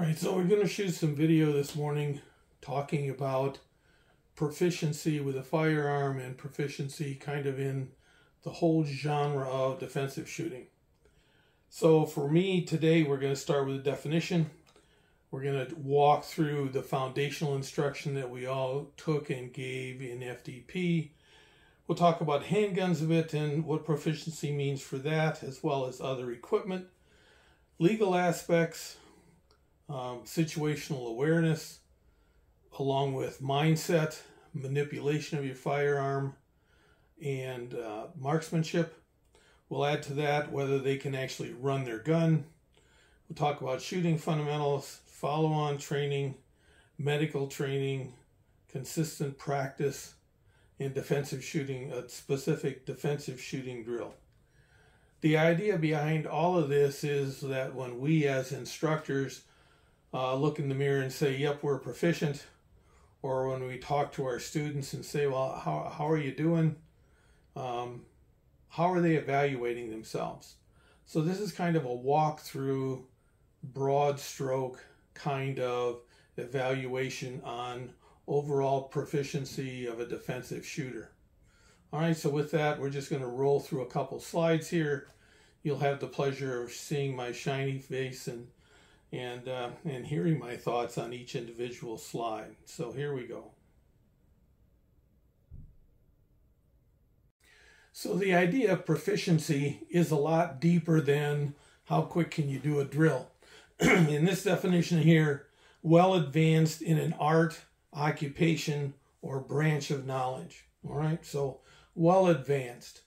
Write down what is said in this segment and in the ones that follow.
Alright, so we're going to shoot some video this morning talking about proficiency with a firearm and proficiency kind of in the whole genre of defensive shooting. So for me today, we're going to start with a definition. We're going to walk through the foundational instruction that we all took and gave in FDP. We'll talk about handguns a bit and what proficiency means for that, as well as other equipment, legal aspects, situational awareness, along with mindset, manipulation of your firearm, and marksmanship. We'll add to that whether they can actually run their gun. We'll talk about shooting fundamentals, follow-on training, medical training, consistent practice, and defensive shooting, a specific defensive shooting drill. The idea behind all of this is that when we as instructors look in the mirror and say, yep, we're proficient, or when we talk to our students and say, well, how are you doing? How are they evaluating themselves? So this is kind of a walk-through, broad stroke kind of evaluation on overall proficiency of a defensive shooter. All right, so with that, we're just going to roll through a couple slides here. You'll have the pleasure of seeing my shiny face and hearing my thoughts on each individual slide. So here we go. So the idea of proficiency is a lot deeper than how quick can you do a drill. In this definition here, well advanced in an art, occupation, or branch of knowledge. All right, so well advanced.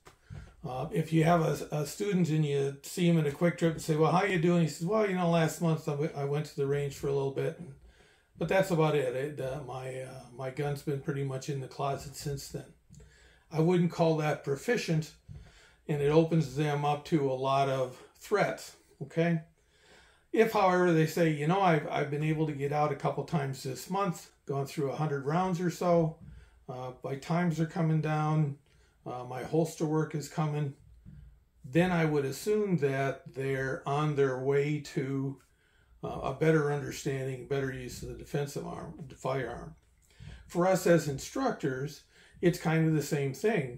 If you have a student and you see him in a quick trip and say, well, how you doing? He says, well, you know, last month I went to the range for a little bit, but that's about it. My gun's been pretty much in the closet since then. I wouldn't call that proficient, and it opens them up to a lot of threats, okay? If, however, they say, you know, I've been able to get out a couple times this month, gone through 100 rounds or so, my times are coming down, my holster work is coming, then I would assume that they're on their way to a better understanding, better use of the defensive arm, the firearm. For us as instructors, it's kind of the same thing.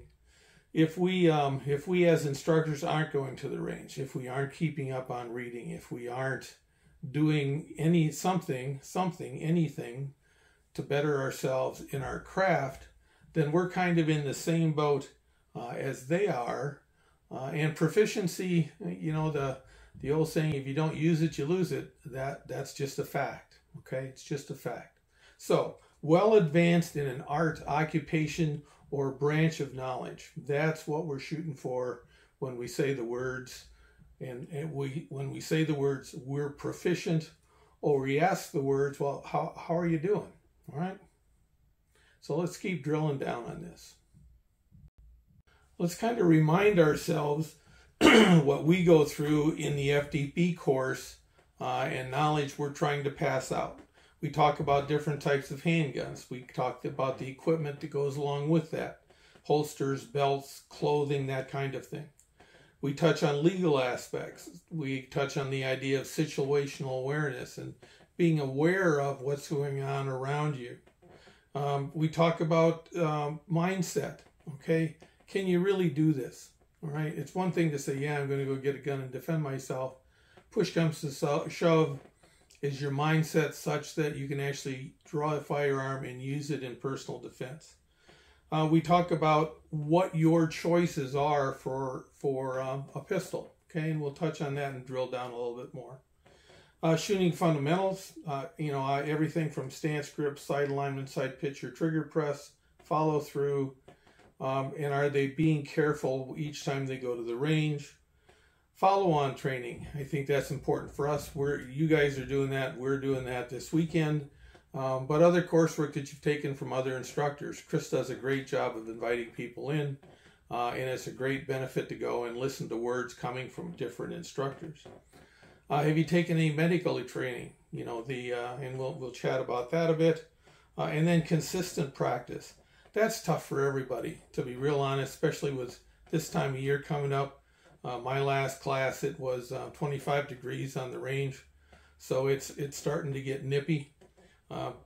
If we as instructors aren't going to the range, if we aren't keeping up on reading, if we aren't doing anything to better ourselves in our craft, then we're kind of in the same boat as they are. And proficiency, you know, the old saying, if you don't use it, you lose it, that's just a fact, okay? It's just a fact. So, well advanced in an art, occupation, or branch of knowledge. That's what we're shooting for when we say the words, when we say the words, we're proficient, or we ask the words, well, how are you doing? All right? So let's keep drilling down on this. Let's kind of remind ourselves what we go through in the FDP course and knowledge we're trying to pass out. We talk about different types of handguns. We talked about the equipment that goes along with that. Holsters, belts, clothing, that kind of thing. We touch on legal aspects. We touch on the idea of situational awareness and being aware of what's going on around you. We talk about mindset, okay? Can you really do this? All right, it's one thing to say, yeah, I'm going to go get a gun and defend myself. Push comes to shove. Is your mindset such that you can actually draw a firearm and use it in personal defense? We talk about what your choices are for a pistol, okay? And we'll touch on that and drill down a little bit more. Shooting fundamentals, you know, everything from stance, grip, sight alignment, sight picture, trigger press, follow through, and are they being careful each time they go to the range? Follow-on training, I think that's important for us. You guys are doing that, we're doing that this weekend. But other coursework that you've taken from other instructors. Chris does a great job of inviting people in, and it's a great benefit to go and listen to words coming from different instructors. Have you taken any medical training? You know, and we'll chat about that a bit. And then consistent practice. That's tough for everybody, to be real honest, especially with this time of year coming up. My last class, it was 25 degrees on the range. So it's starting to get nippy.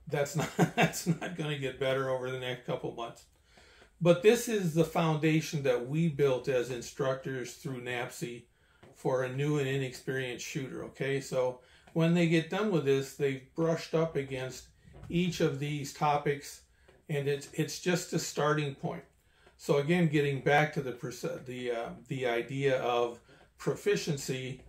That's not that's not going to get better over the next couple months. But this is the foundation that we built as instructors through NAPSI for a new and inexperienced shooter. Okay, so when they get done with this, they've brushed up against each of these topics, and it's just a starting point. So again, getting back to the idea of proficiency,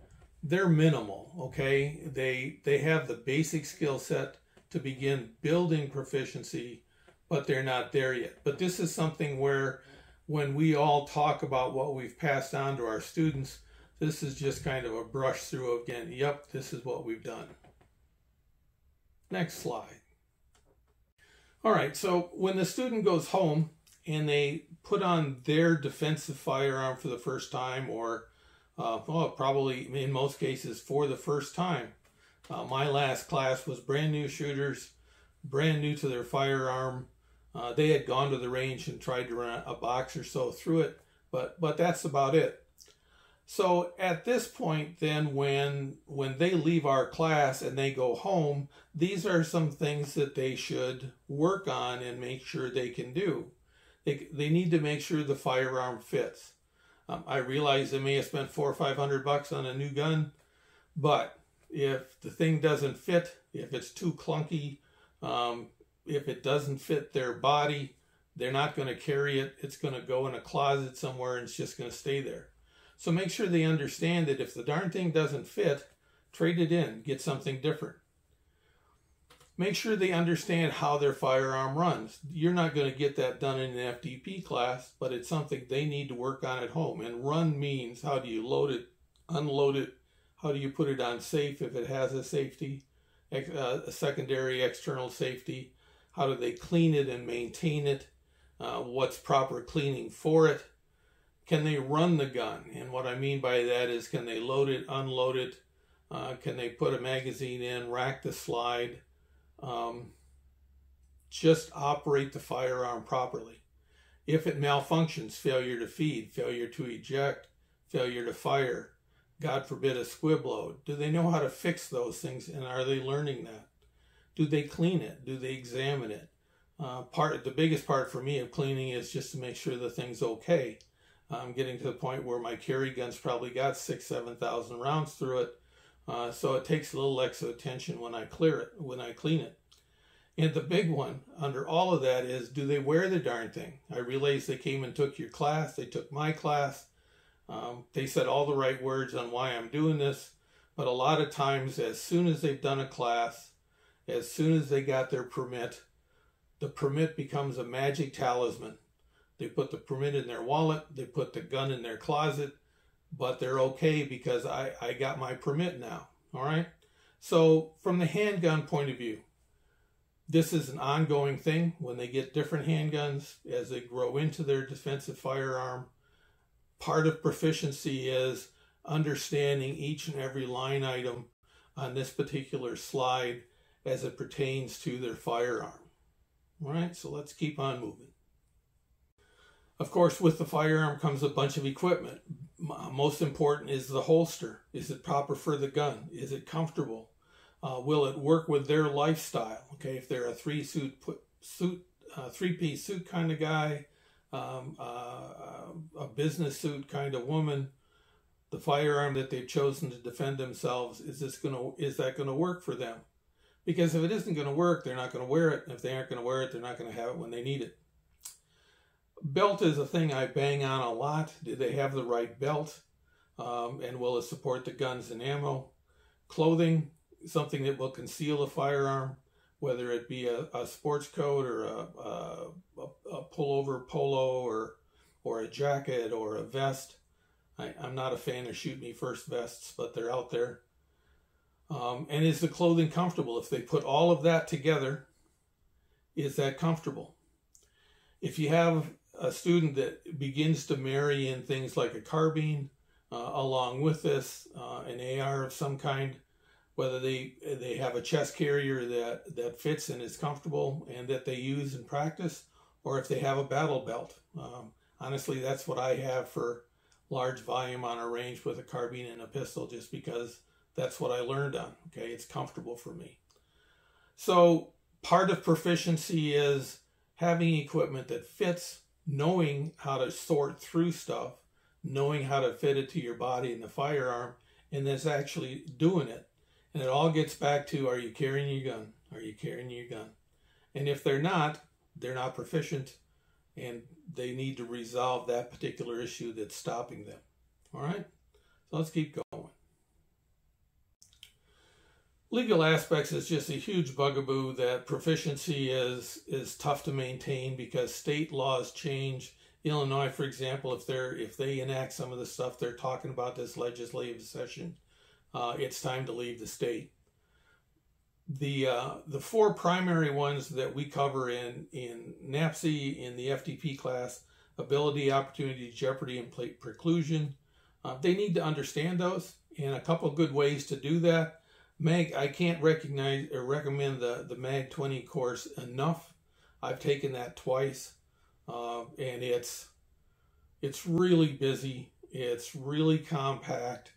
they're minimal. Okay, they have the basic skill set to begin building proficiency, but they're not there yet. But this is something where when we all talk about what we've passed on to our students, this is just kind of a brush through again. Yep, this is what we've done. Next slide. All right, so when the student goes home and they put on their defensive firearm for the first time, or probably in most cases for the first time. My last class was brand new shooters, brand new to their firearm. They had gone to the range and tried to run a box or so through it, but that's about it. So at this point then, when they leave our class and they go home, these are some things that they should work on and make sure they can do. They need to make sure the firearm fits. I realize they may have spent $400 or $500 on a new gun, but if the thing doesn't fit, if it's too clunky, if it doesn't fit their body, they're not going to carry it. It's going to go in a closet somewhere and it's just going to stay there. So make sure they understand that if the darn thing doesn't fit, trade it in, get something different. Make sure they understand how their firearm runs. You're not going to get that done in an FDP class, but it's something they need to work on at home. And run means how do you load it, unload it, how do you put it on safe if it has a safety, a secondary external safety, how do they clean it and maintain it, what's proper cleaning for it. Can they run the gun? And what I mean by that is, can they load it, unload it, can they put a magazine in, rack the slide, just operate the firearm properly. If it malfunctions, failure to feed, failure to eject, failure to fire, God forbid a squib load, do they know how to fix those things, and are they learning that? Do they clean it? Do they examine it? The biggest part for me of cleaning is just to make sure the thing's okay. I'm getting to the point where my carry gun's probably got 6,000-7,000 rounds through it. So it takes a little extra attention when I clear it, when I clean it. And the big one under all of that is, do they wear the darn thing? I realize they came and took your class. They took my class. They said all the right words on why I'm doing this. But a lot of times, as soon as they've done a class, as soon as they got their permit, the permit becomes a magic talisman. They put the permit in their wallet. They put the gun in their closet. But they're okay because I got my permit now. All right. So from the handgun point of view, this is an ongoing thing. When they get different handguns, as they grow into their defensive firearm, part of proficiency is understanding each and every line item on this particular slide as it pertains to their firearm. All right. So let's keep on moving. Of course, with the firearm comes a bunch of equipment. Most important is the holster. Is it proper for the gun? Is it comfortable? Will it work with their lifestyle? Okay, if they're a three-piece suit kind of guy, a business suit kind of woman, the firearm that they've chosen to defend themselves, is that going to work for them? Because if it isn't going to work, they're not going to wear it. And if they aren't going to wear it, they're not going to have it when they need it. Belt is a thing I bang on a lot. Do they have the right belt? And will it support the guns and ammo? Clothing, something that will conceal a firearm, whether it be a sports coat or a pullover polo or a jacket or a vest. I'm not a fan of shoot me first vests, but they're out there. And is the clothing comfortable? If they put all of that together, is that comfortable? If you have a student that begins to marry in things like a carbine along with this, an AR of some kind, whether they have a chest carrier that fits and is comfortable and that they use in practice, or if they have a battle belt. Honestly, that's what I have for large volume on a range with a carbine and a pistol, just because That's what I learned on. Okay, it's comfortable for me. So part of proficiency is having equipment that fits, knowing how to sort through stuff, knowing how to fit it to your body in the firearm, and then actually doing it. And it all gets back to, are you carrying your gun? Are you carrying your gun? And if they're not proficient, and they need to resolve that particular issue that's stopping them. All right, so let's keep going. Legal aspects is just a huge bugaboo that proficiency is tough to maintain because state laws change. Illinois, for example, if they enact some of the stuff they're talking about this legislative session, it's time to leave the state. The four primary ones that we cover in NAPSI in the FDP class: ability, opportunity, jeopardy, and preclusion. They need to understand those, and a couple of good ways to do that. I can't recommend the MAG 20 course enough. I've taken that twice, and it's really busy. It's really compact.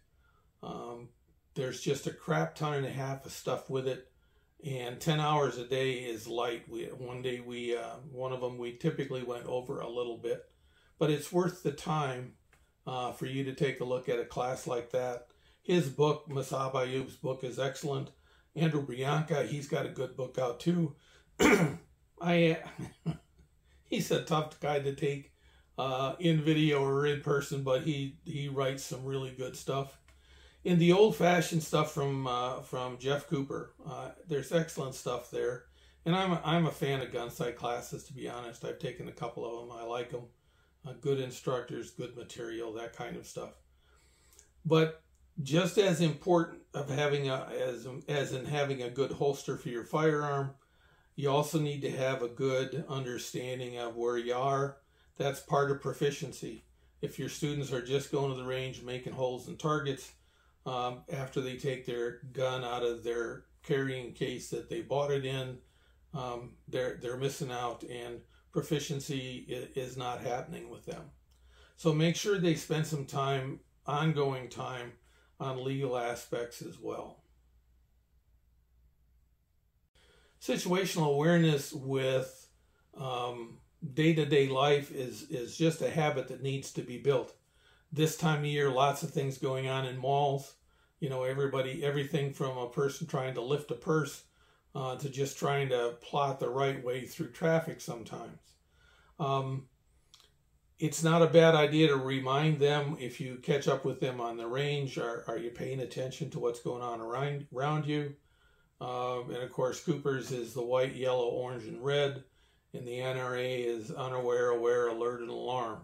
There's just a crap ton and a half of stuff with it, and 10 hours a day is light. One day one of them we typically went over a little bit, but it's worth the time for you to take a look at a class like that. His book, Masab Ayub's book, is excellent. Andrew Bianca, he's got a good book out too. He's a tough guy to take in video or in person, but he writes some really good stuff. In the old-fashioned stuff from Jeff Cooper, there's excellent stuff there. And I'm a fan of gun sight classes, to be honest. I've taken a couple of them. I like them. Good instructors, good material, that kind of stuff. But just as important of having as in having a good holster for your firearm, you also need to have a good understanding of where you are. That's part of proficiency. If your students are just going to the range making holes in targets, after they take their gun out of their carrying case that they bought it in, they're missing out, and proficiency is not happening with them. So make sure they spend some time, ongoing time, on legal aspects as well. Situational awareness with day-to-day life is just a habit that needs to be built. This time of year, lots of things going on in malls. You know, everything from a person trying to lift a purse to just trying to plot the right way through traffic sometimes. It's not a bad idea to remind them if you catch up with them on the range. Are you paying attention to what's going on around you? And of course, Cooper's is the white, yellow, orange, and red. And the NRA is unaware, aware, alert, and alarm.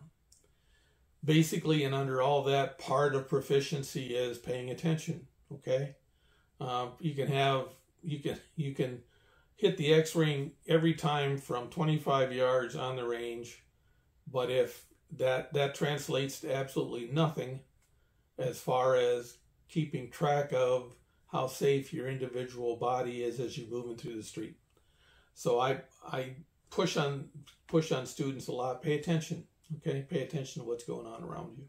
Basically, and under all that, part of proficiency is paying attention. Okay, you can hit the X-ring every time from 25 yards on the range. But if that translates to absolutely nothing as far as keeping track of how safe your individual body is as you're moving through the street. So I push on students a lot. Pay attention, okay? Pay attention to what's going on around you.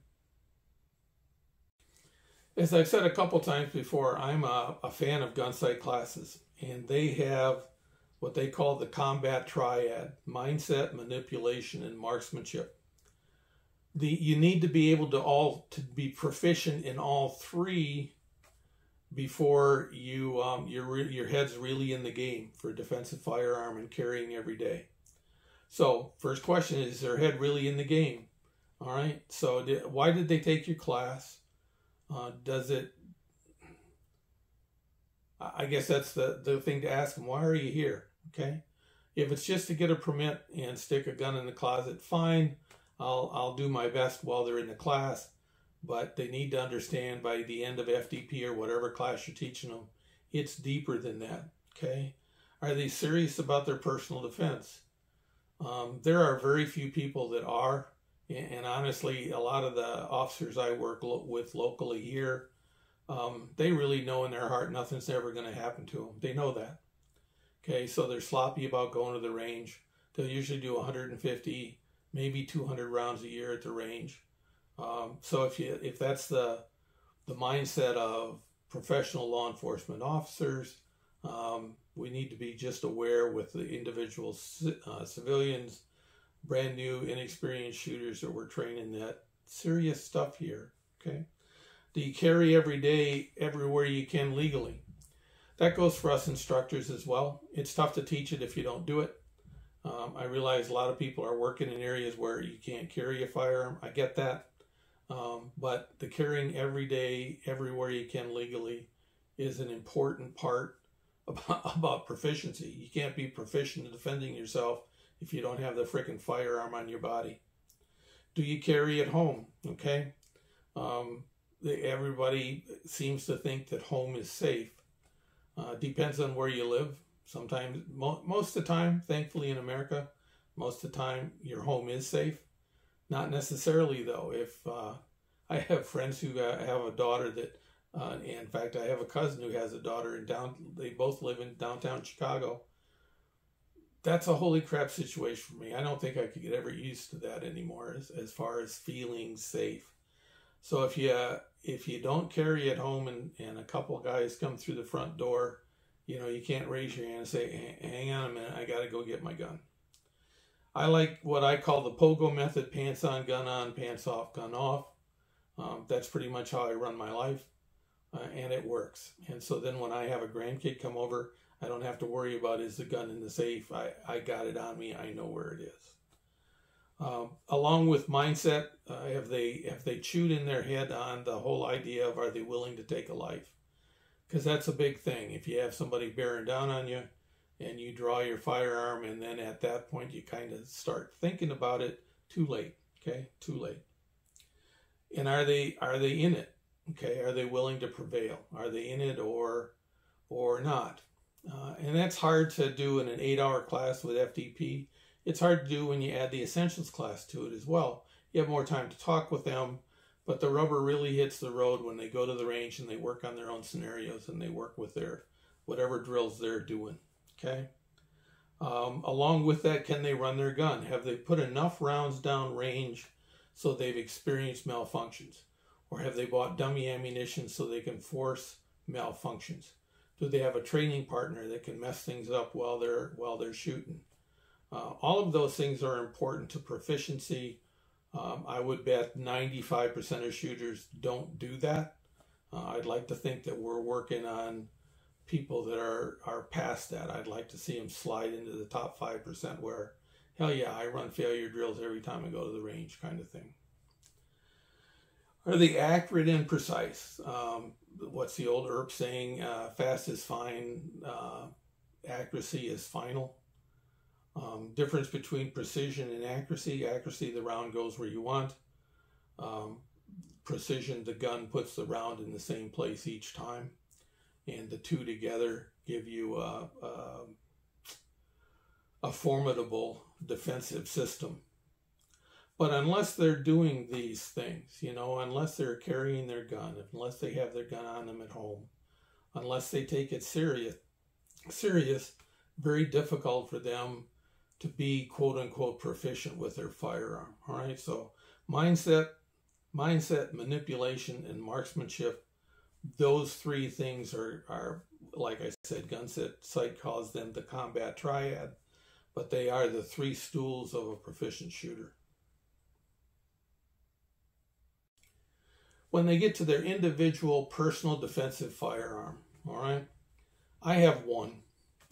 As I've said a couple times before, I'm a fan of gun sight classes, and they have what they call the combat triad: mindset, manipulation, and marksmanship. You need to be able to be proficient in all three before your head's really in the game for a defensive firearm and carrying every day. So first question is their head really in the game? All right. So why did they take your class? I guess that's the thing to ask them. Why are you here? Okay. If it's just to get a permit and stick a gun in the closet, fine. I'll do my best while they're in the class, but they need to understand by the end of FDP or whatever class you're teaching them, it's deeper than that. Okay. Are they serious about their personal defense? There are very few people that are, and honestly, a lot of the officers I work with locally here, they really know in their heart nothing's ever going to happen to them. They know that. Okay, so they're sloppy about going to the range. They'll usually do 150, maybe 200 rounds a year at the range. So if that's the mindset of professional law enforcement officers. We need to be just aware with the individual civilians, brand new, inexperienced shooters that we're training, that serious stuff here, okay? Do you carry every day, everywhere you can legally? That goes for us instructors as well. It's tough to teach it if you don't do it. I realize a lot of people are working in areas where you can't carry a firearm. I get that. But the carrying every day, everywhere you can legally is an important part about proficiency. You can't be proficient in defending yourself if you don't have the frickin' firearm on your body. Do you carry at home? Okay. Everybody seems to think that home is safe. Depends on where you live. Sometimes, most of the time, thankfully in America, most of the time your home is safe. Not necessarily though. If I have friends who have a daughter that, in fact, I have a cousin who has a daughter they both live in downtown Chicago. That's a holy crap situation for me. I don't think I could get ever used to that anymore as far as feeling safe. So if you don't carry at home and a couple of guys come through the front door, you can't raise your hand and say, hang on a minute, I got to go get my gun. I like what I call the pogo method: pants on, pants off, gun off. That's pretty much how I run my life, and it works. And so then when I have a grandkid come over, I don't have to worry about, is the gun in the safe? I got it on me. I know where it is. Along with mindset, have they chewed in their head on the whole idea of, are they willing to take a life? Because that's a big thing. If you have somebody bearing down on you and you draw your firearm, and then at that point you kind of start thinking about it, too late. Okay, too late. And are they in it? Okay, are they willing to prevail? Are they in it or not? And that's hard to do in an 8-hour class with FDP. It's hard to do when you add the essentials class to it as well. You have more time to talk with them, but the rubber really hits the road when they go to the range and they work on their own scenarios and they work with their whatever drills they're doing. Okay. Along with that, can they run their gun? Have they put enough rounds down range so they've experienced malfunctions? Or have they bought dummy ammunition so they can force malfunctions? Do they have a training partner that can mess things up while they're shooting? All of those things are important to proficiency. I would bet 95% of shooters don't do that. I'd like to think that we're working on people that are past that. I'd like to see them slide into the top 5% where, hell yeah, I run failure drills every time I go to the range, kind of thing. Are they accurate and precise? What's the old Earp saying? Fast is fine, accuracy is final. Difference between precision and accuracy. Accuracy, the round goes where you want. Precision, the gun puts the round in the same place each time. And the two together give you a formidable defensive system. But unless they're doing these things, unless they're carrying their gun, unless they have their gun on them at home, unless they take it serious, very difficult for them to be quote unquote proficient with their firearm. All right. So mindset, manipulation, and marksmanship, those three things are like I said, Gunset Sight calls them the combat triad, but they are the three stools of a proficient shooter. When they get to their individual personal defensive firearm, all right, I have one,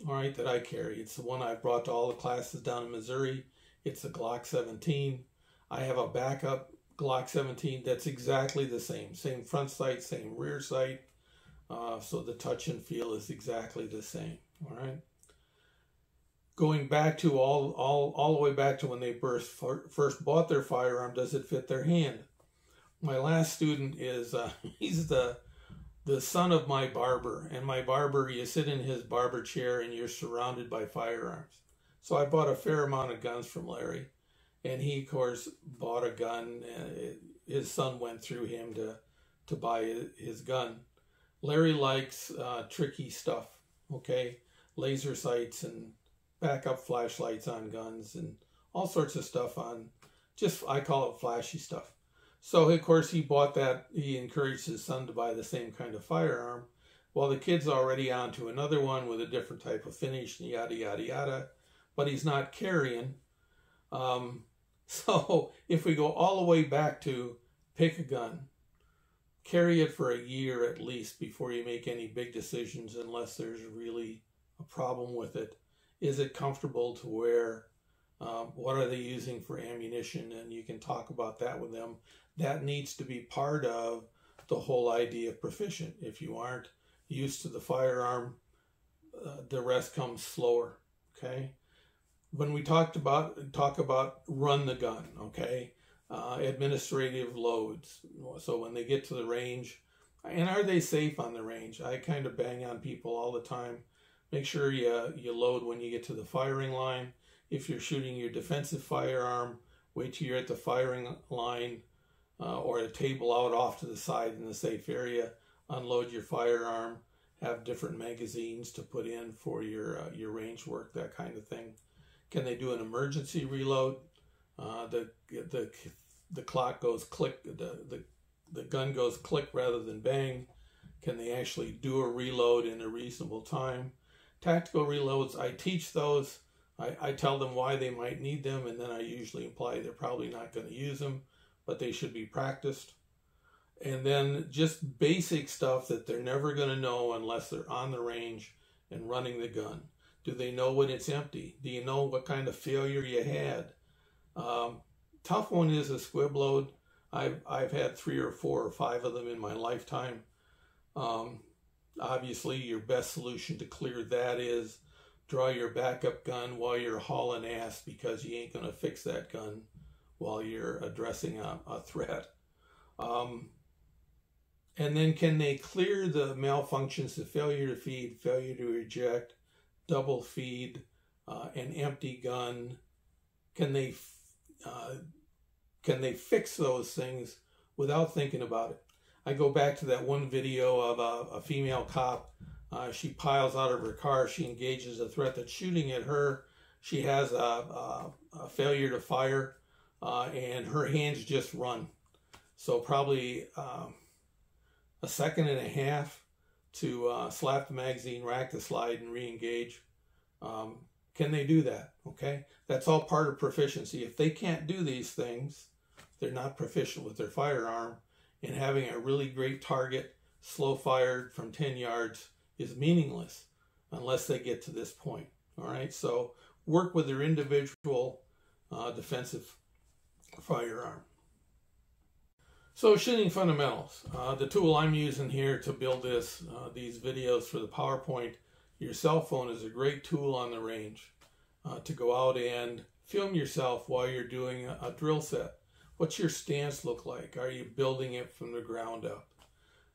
all right, that I carry. It's the one I brought to all the classes down in Missouri. It's the Glock 17. I have a backup Glock 17 that's exactly the same front sight, same rear sight. So the touch and feel is exactly the same, all right. Going back to all the way back to when they first bought their firearm, does it fit their hand? My last student is, he's the son of my barber. And my barber, you sit in his barber chair and you're surrounded by firearms. So I bought a fair amount of guns from Larry. And he, of course, bought a gun. His son went through him to buy his gun. Larry likes tricky stuff, okay? Laser sights and backup flashlights on guns and all sorts of stuff on, I call it flashy stuff. So, of course, he bought that. He encouraged his son to buy the same kind of firearm. Well, the kid's already on to another one with a different type of finish, yada, yada, yada, but he's not carrying. So if we go all the way back to pick a gun, carry it for a year at least before you make any big decisions, unless there's really a problem with it. Is it comfortable to wear? What are they using for ammunition? And you can talk about that with them. That needs to be part of the whole idea of proficient. If you aren't used to the firearm, the rest comes slower. Okay. When we talk about run the gun. Okay. Administrative loads. So when they get to the range, and are they safe on the range? I kind of bang on people all the time. Make sure you load when you get to the firing line. If you're shooting your defensive firearm, wait till you're at the firing line or a table out off to the side in the safe area. Unload your firearm. Have different magazines to put in for your range work, that kind of thing. Can they do an emergency reload? The clock goes click. The gun goes click rather than bang. Can they actually do a reload in a reasonable time? Tactical reloads, I teach those. I tell them why they might need them, and then I usually imply they're probably not going to use them, but they should be practiced. And then just basic stuff that they're never going to know unless they're on the range and running the gun. Do they know when it's empty? Do you know what kind of failure you had? Tough one is a squib load. I've had 3 or 4 or 5 of them in my lifetime. Obviously, your best solution to clear that is draw your backup gun while you're hauling ass, because you ain't going to fix that gun while you're addressing a threat. And then can they clear the malfunctions, the failure to feed, failure to eject, double feed, an empty gun? Can they fix those things without thinking about it? I go back to that one video of a female cop. She piles out of her car. She engages a threat that's shooting at her. She has a failure to fire, and her hands just run. So probably a second and a half to slap the magazine, rack the slide, and re-engage. Can they do that? Okay, that's all part of proficiency. If they can't do these things, they're not proficient with their firearm, and having a really great target, slow fired from 10 yards, is meaningless unless they get to this point. All right, so work with their individual defensive firearm. So shooting fundamentals. The tool I'm using here to build these videos for the PowerPoint, your cell phone is a great tool on the range to go out and film yourself while you're doing a drill set. What's your stance look like? Are you building it from the ground up?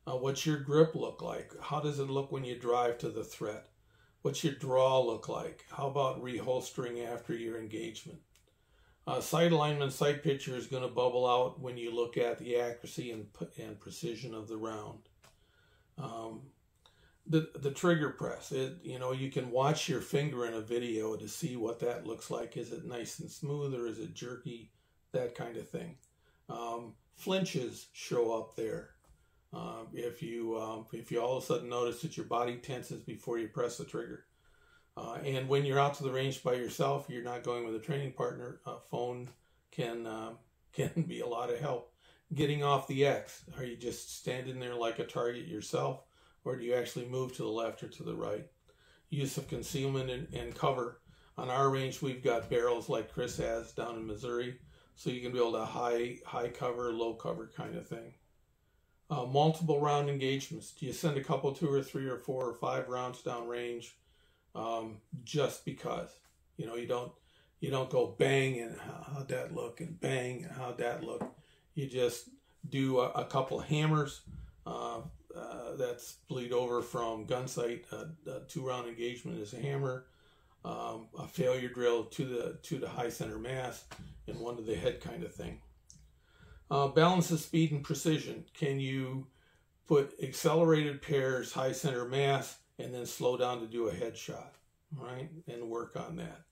What's your grip look like? How does it look when you drive to the threat? What's your draw look like? How about reholstering after your engagement? Sight alignment, sight picture is going to bubble out when you look at the accuracy and precision of the round. The trigger press, you can watch your finger in a video to see what that looks like. Is it nice and smooth, or is it jerky? That kind of thing. Flinches show up there. If you all of a sudden notice that your body tenses before you press the trigger. And when you're out to the range by yourself, you're not going with a training partner, a phone can be a lot of help. Getting off the X, are you just standing there like a target yourself, or do you actually move to the left or to the right? Use of concealment and cover. On our range, we've got barrels like Chris has down in Missouri, so you can build a high cover, low cover kind of thing. Multiple round engagements. Do you send a couple, 2 or 3 or 4 or 5 rounds down range? Just because, you don't go bang and how'd that look, and bang and how'd that look. You just do a couple hammers that's bleed over from gun sight. A 2-round engagement is a hammer, a failure drill, 2 to high center mass, and 1 to the head kind of thing. Balance of speed and precision. Can you put accelerated pairs, high center mass, and then slow down to do a headshot, right? And work on that.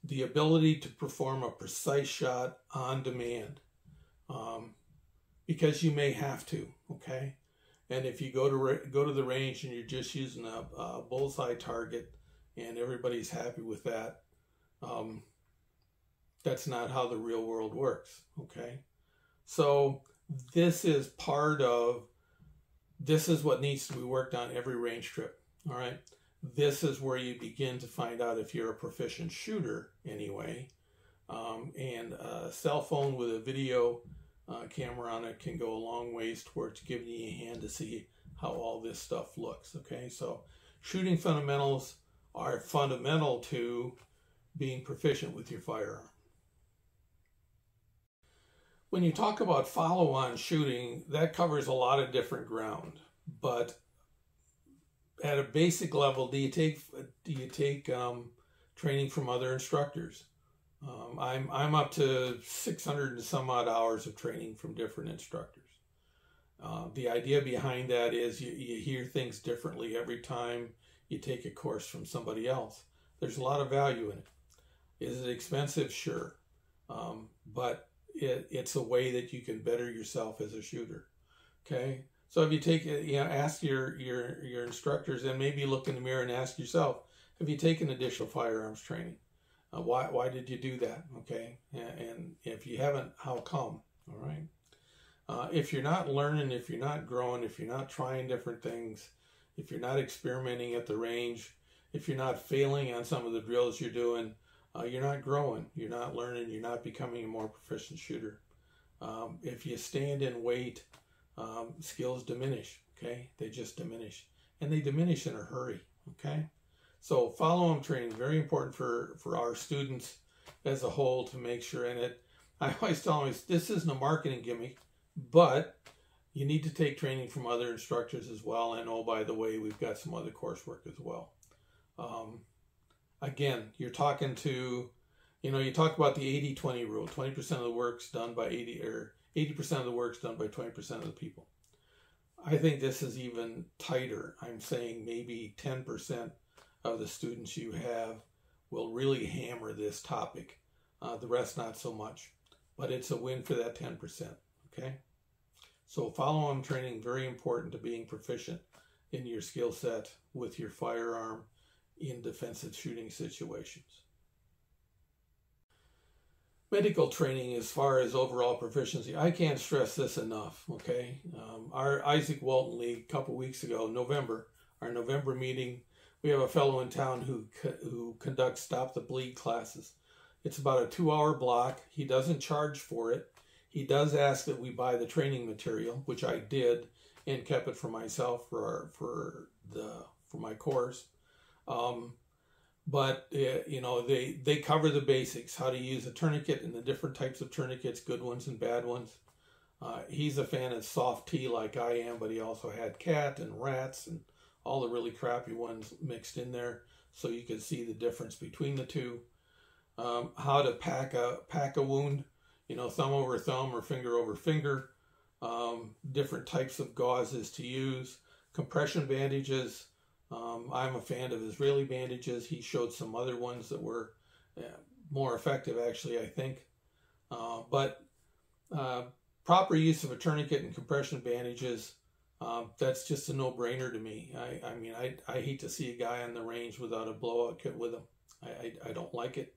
The ability to perform a precise shot on demand, because you may have to, okay? And if you go to the range and you're just using a bullseye target and everybody's happy with that, that's not how the real world works, okay? So this is what needs to be worked on every range trip, all right? This is where you begin to find out if you're a proficient shooter anyway. And a cell phone with a video camera on it can go a long ways towards giving you a hand to see how all this stuff looks, okay? So shooting fundamentals are fundamental to being proficient with your firearm. When you talk about follow-on shooting, that covers a lot of different ground. But at a basic level, do you take training from other instructors? I'm up to 600 and some odd hours of training from different instructors. The idea behind that is you hear things differently every time you take a course from somebody else. There's a lot of value in it. Is it expensive? Sure. But it's a way that you can better yourself as a shooter. Okay. So if you take, ask your instructors, and maybe look in the mirror and ask yourself, have you taken additional firearms training? Why did you do that? Okay. And if you haven't, how come? All right. If you're not learning, if you're not growing, if you're not trying different things, if you're not experimenting at the range, if you're not failing on some of the drills you're doing, you're not growing, you're not learning, you're not becoming a more proficient shooter. If you stand and wait, skills diminish, okay? They just diminish. And they diminish in a hurry, okay? So follow-on training is very important for our students as a whole to make sure. And I always tell them, this isn't a marketing gimmick, but you need to take training from other instructors as well. And oh, by the way, we've got some other coursework as well. Again, you're talking to, you talk about the 80-20 rule. 20% of the work's done by 80% of the work's done by 20% of the people. I think this is even tighter. I'm saying maybe 10% of the students you have will really hammer this topic. The rest not so much, but it's a win for that 10%, okay? So follow-on training, very important to being proficient in your skill set with your firearm in defensive shooting situations. Medical training as far as overall proficiency, I can't stress this enough, okay? Our Isaac Walton League a couple weeks ago, our November meeting, we have a fellow in town who conducts Stop the Bleed classes. It's about a 2-hour block. He doesn't charge for it. He does ask that we buy the training material, which I did and kept it for myself for my course. But they cover the basics, how to use a tourniquet and the different types of tourniquets, good ones and bad ones. He's a fan of soft T like I am, but he also had cat and rats and all the really crappy ones mixed in there, so you can see the difference between the two. How to pack a wound, thumb over thumb or finger over finger. Different types of gauzes to use. Compression bandages. I'm a fan of Israeli bandages. He showed some other ones that were more effective, actually, I think. But proper use of a tourniquet and compression bandages, that's just a no-brainer to me. I hate to see a guy on the range without a blowout kit with him. I don't like it,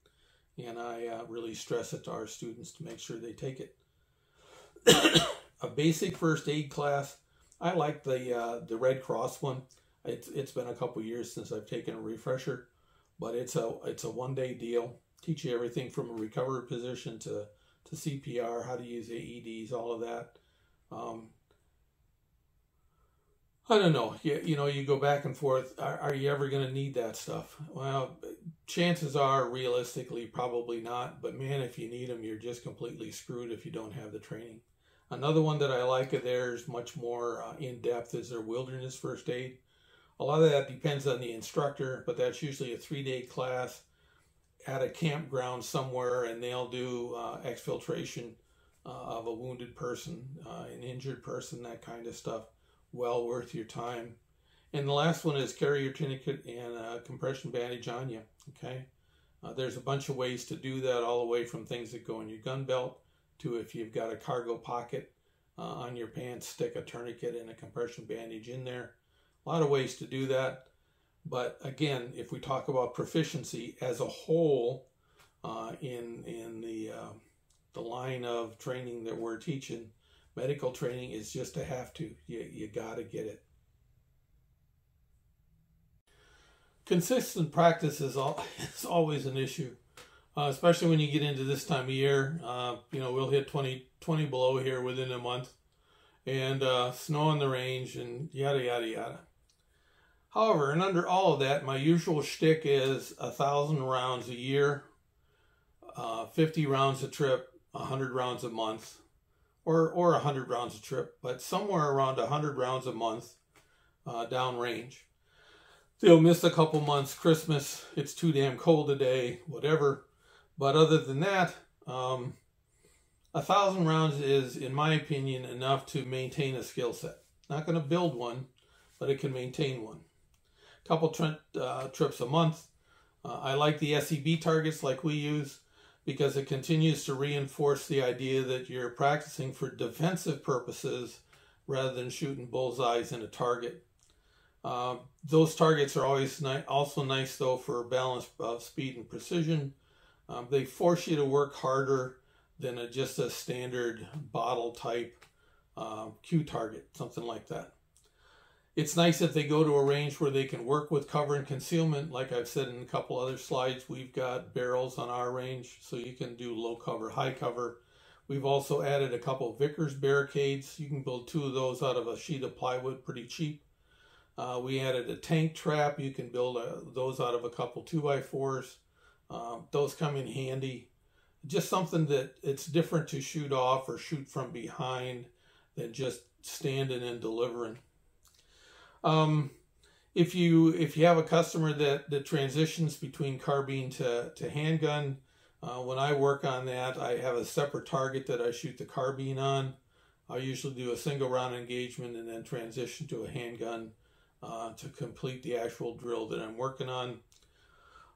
and I really stress it to our students to make sure they take it. A basic first aid class. I like the Red Cross one. It's been a couple years since I've taken a refresher, but it's a one-day deal. Teach you everything from a recovery position to CPR, how to use AEDs, all of that. I don't know. You go back and forth. Are you ever going to need that stuff? Well, chances are, realistically, probably not. But man, if you need them, you're just completely screwed if you don't have the training. Another one that I like of theirs, much more in-depth, is their wilderness first aid. A lot of that depends on the instructor, but that's usually a 3-day class at a campground somewhere, and they'll do exfiltration of a wounded person, an injured person, that kind of stuff. Well worth your time. And the last one is carry your tourniquet and a compression bandage on you, okay? There's a bunch of ways to do that, all the way from things that go in your gun belt to if you've got a cargo pocket, on your pants, stick a tourniquet and a compression bandage in there. A lot of ways to do that. But again, if we talk about proficiency as a whole, in the line of training that we're teaching, medical training is just a have to. You got to get it. Consistent practice is always an issue, especially when you get into this time of year. We'll hit 20 below here within a month, and snow on the range, and yada, yada, yada. However, and under all of that, my usual shtick is 1,000 rounds a year, 50 rounds a trip, 100 rounds a month, or 100 rounds a trip, but somewhere around 100 rounds a month downrange. They'll miss a couple months, Christmas, it's too damn cold today, whatever. But other than that, 1,000 rounds is, in my opinion, enough to maintain a skill set. Not going to build one, but it can maintain one. Couple trips a month. I like the SEB targets like we use because it continues to reinforce the idea that you're practicing for defensive purposes rather than shooting bullseyes in a target. Those targets are always also nice though for balance of speed and precision. They force you to work harder than just a standard bottle type cue target, something like that. It's nice if they go to a range where they can work with cover and concealment. Like I've said in a couple other slides, we've got barrels on our range, so you can do low cover, high cover. We've also added a couple Vickers barricades. You can build 2 of those out of a sheet of plywood pretty cheap. We added a tank trap. You can build those out of a couple 2x4s. Those come in handy. Just something that it's different to shoot off or shoot from behind than just standing and delivering. If you have a customer that transitions between carbine to handgun, when I work on that, I have a separate target that I shoot the carbine on. I usually do a single round engagement and then transition to a handgun to complete the actual drill that I'm working on.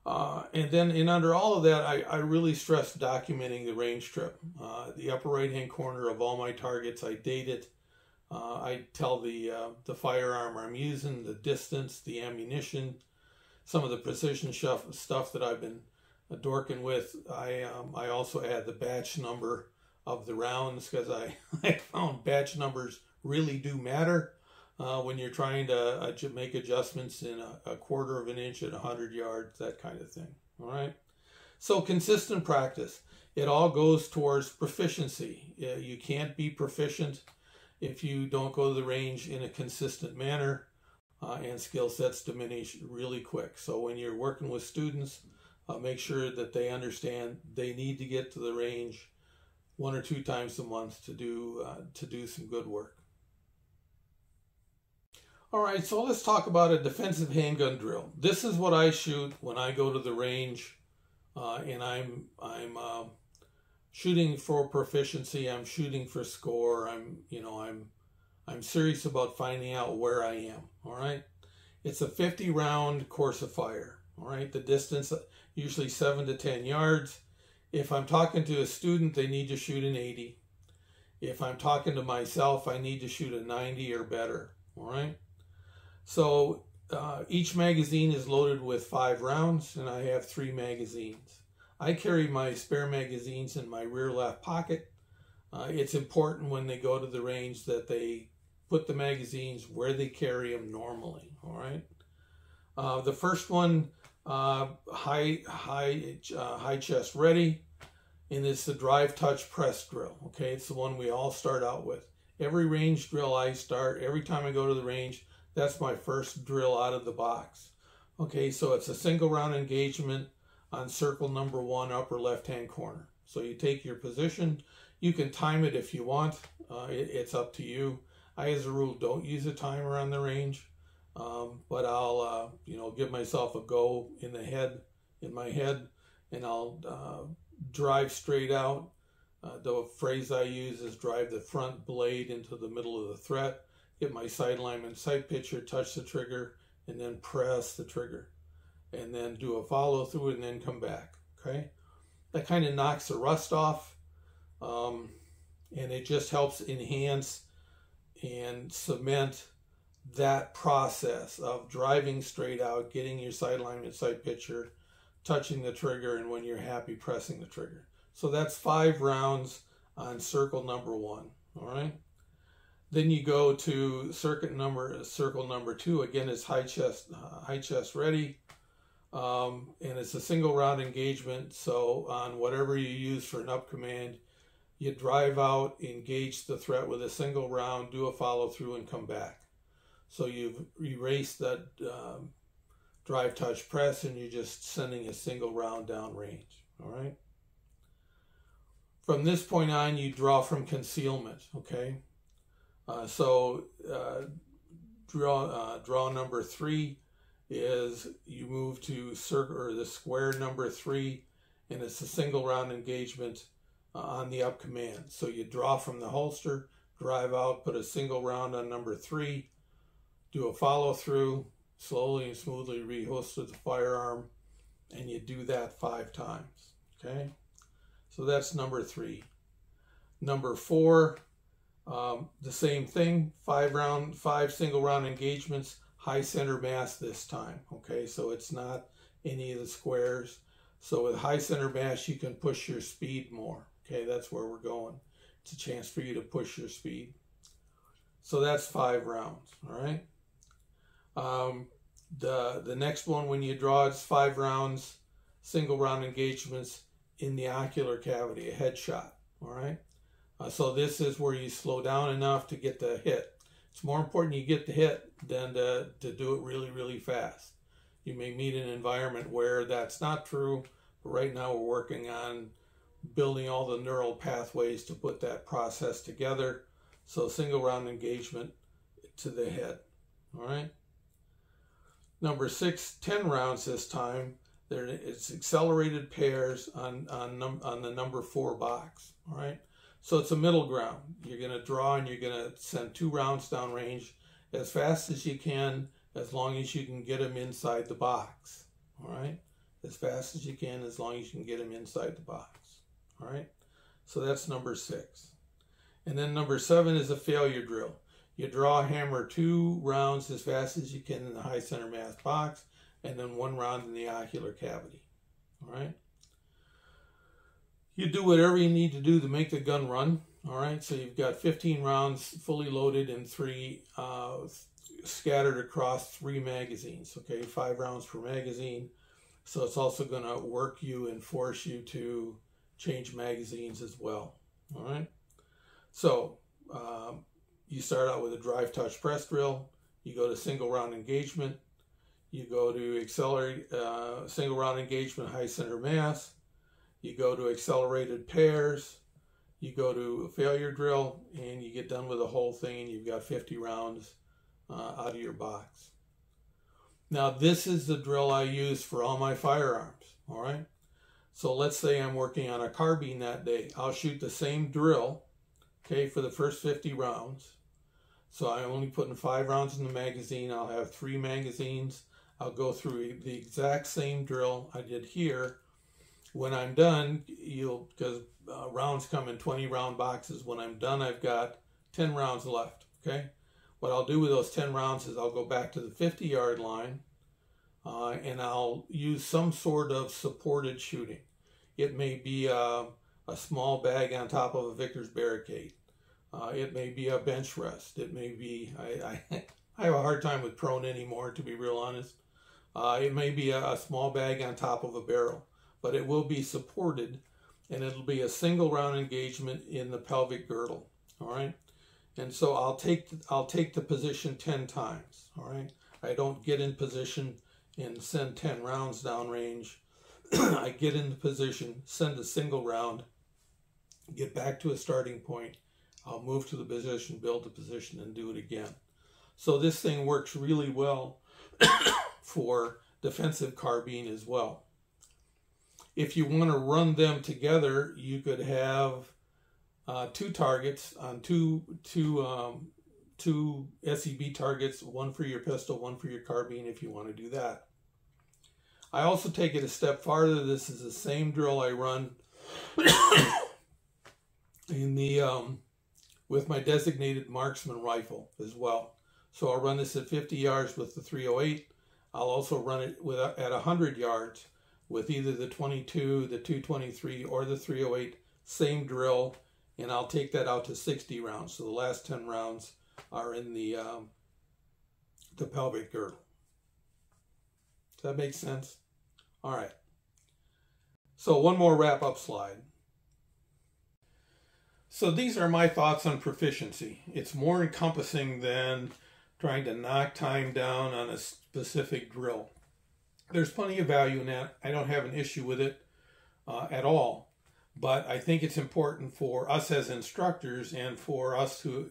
And then under all of that, I really stress documenting the range trip. The upper right hand corner of all my targets, I date it. I tell the firearm I'm using, the distance, the ammunition, some of the precision stuff that I've been dorking with. I also add the batch number of the rounds because I found batch numbers really do matter when you're trying to make adjustments in a quarter of an inch at 100 yards, that kind of thing. All right. So consistent practice. It all goes towards proficiency. You can't be proficient if you don't go to the range in a consistent manner, and skill sets diminish really quick. So when you're working with students, make sure that they understand they need to get to the range 1 or 2 times a month to do some good work. All right, so let's talk about a defensive handgun drill. This is what I shoot when I go to the range, and I'm shooting for proficiency. I'm shooting for score. I'm serious about finding out where I am. All right, it's a 50 round course of fire. All right, the distance usually 7 to 10 yards. If I'm talking to a student, they need to shoot an 80. If I'm talking to myself, I need to shoot a 90 or better. All right. So each magazine is loaded with 5 rounds, and I have 3 magazines. I carry my spare magazines in my rear left pocket. It's important when they go to the range that they put the magazines where they carry them normally. All right. The first one, high chest ready, and it's the drive, touch, press drill. Okay, it's the one we all start out with. Every range drill I start, every time I go to the range, that's my first drill out of the box. Okay, so it's a single round engagement on circle number 1, upper left-hand corner. So you take your position. You can time it if you want. It's up to you. I, as a rule, don't use a timer on the range, but I'll, give myself a go in my head, and I'll drive straight out. The phrase I use is drive the front blade into the middle of the threat. Get my sight alignment, sight picture, touch the trigger, and then press the trigger. And then do a follow through and then come back, okay? That kind of knocks the rust off, and it just helps enhance and cement that process of driving straight out, getting your sight alignment, sight picture, touching the trigger, and when you're happy, pressing the trigger. So that's 5 rounds on circle number 1. All right. Then you go to circle number 2. Again, it's high chest ready, and it's a single round engagement. So on whatever you use for an up command, you drive out, engage the threat with a single round, do a follow through, and come back. So you've erased that drive, touch, press, and you're just sending a single round down range. All right. From this point on, you draw from concealment. Okay. Draw number 3 is you move to circle or the square number 3, and it's a single round engagement on the up command. So you draw from the holster, drive out, put a single round on number 3, do a follow through, slowly and smoothly reholster the firearm, and you do that 5 times. Okay, so that's number 3. Number 4. The same thing, 5 single round engagements, high center mass this time. Okay, so it's not any of the squares. So with high center mass, you can push your speed more. Okay, that's where we're going. It's a chance for you to push your speed. So that's 5 rounds. All right. The next one, when you draw, it's 5 rounds, single round engagements in the ocular cavity, a headshot. All right. So this is where you slow down enough to get the hit. It's more important you get the hit than to do it really, really fast. You may meet an environment where that's not true, but right now we're working on building all the neural pathways to put that process together. So single round engagement to the head. All right. Number 6, 10 rounds this time. It's accelerated pairs on the number 4 box. All right. So it's a middle ground. You're going to draw and you're going to send 2 rounds down range as fast as you can, as long as you can get them inside the box. All right. As fast as you can, as long as you can get them inside the box. All right. So that's number 6. And then number 7 is a failure drill. You draw, hammer 2 rounds as fast as you can in the high center mass box, and then 1 round in the ocular cavity. All right. You do whatever you need to do to make the gun run. All right. So you've got 15 rounds fully loaded and 3 scattered across 3 magazines. Okay. 5 rounds per magazine. So it's also going to work you and force you to change magazines as well. All right. So you start out with a drive, touch, press drill. You go to single round engagement. You go to accelerate single round engagement, high center mass. You go to accelerated pairs. You go to a failure drill, and you get done with the whole thing, and you've got 50 rounds out of your box. Now, this is the drill I use for all my firearms. All right. So let's say I'm working on a carbine that day. I'll shoot the same drill, okay, for the first 50 rounds. So I'm only putting 5 rounds in the magazine. I'll have 3 magazines. I'll go through the exact same drill I did here. When I'm done, because rounds come in 20 round boxes. When I'm done, I've got 10 rounds left, okay? What I'll do with those 10 rounds is I'll go back to the 50-yard line, and I'll use some sort of supported shooting. It may be a small bag on top of a Vickers barricade. It may be a bench rest. It may be, I have a hard time with prone anymore, to be real honest. It may be a small bag on top of a barrel, but it will be supported, and it'll be a single round engagement in the pelvic girdle. All right. And so I'll take the position 10 times. All right. I don't get in position and send 10 rounds downrange. I get into position, send a single round, get back to a starting point. I'll move to the position, build the position, and do it again. So this thing works really well for defensive carbine as well. If you want to run them together, you could have 2 targets on two SEB targets, one for your pistol, one for your carbine, if you want to do that. I also take it a step farther. This is the same drill I run in the with my designated marksman rifle as well. So I'll run this at 50 yards with the 308. I'll also run it at 100 yards with either the 22, the 223, or the 308, same drill, and I'll take that out to 60 rounds. So the last 10 rounds are in the pelvic girdle. Does that make sense? All right. So one more wrap-up slide. So these are my thoughts on proficiency. It's more encompassing than trying to knock time down on a specific drill. There's plenty of value in that. I don't have an issue with it at all. But I think it's important for us as instructors and for us to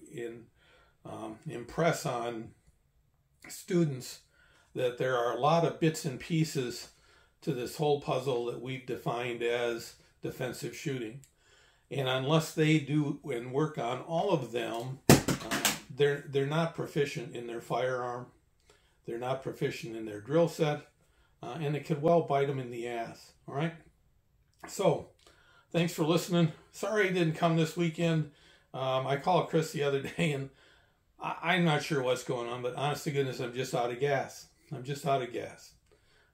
impress on students that there are a lot of bits and pieces to this whole puzzle that we've defined as defensive shooting. And unless they do and work on all of them, they're not proficient in their firearm. They're not proficient in their drill set. And it could well bite them in the ass. All right? So, thanks for listening. Sorry I didn't come this weekend. I called Chris the other day, and I'm not sure what's going on, but honest to goodness, I'm just out of gas. I'm just out of gas.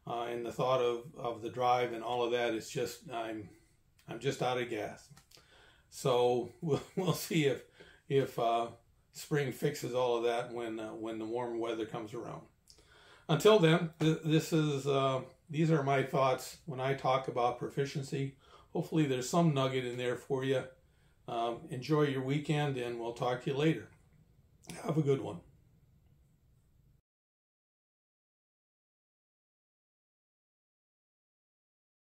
And the thought of the drive and all of that is just, I'm just out of gas. So we'll see if spring fixes all of that when the warm weather comes around. Until then, these are my thoughts when I talk about proficiency. Hopefully there's some nugget in there for you. Enjoy your weekend, and we'll talk to you later. Have a good one.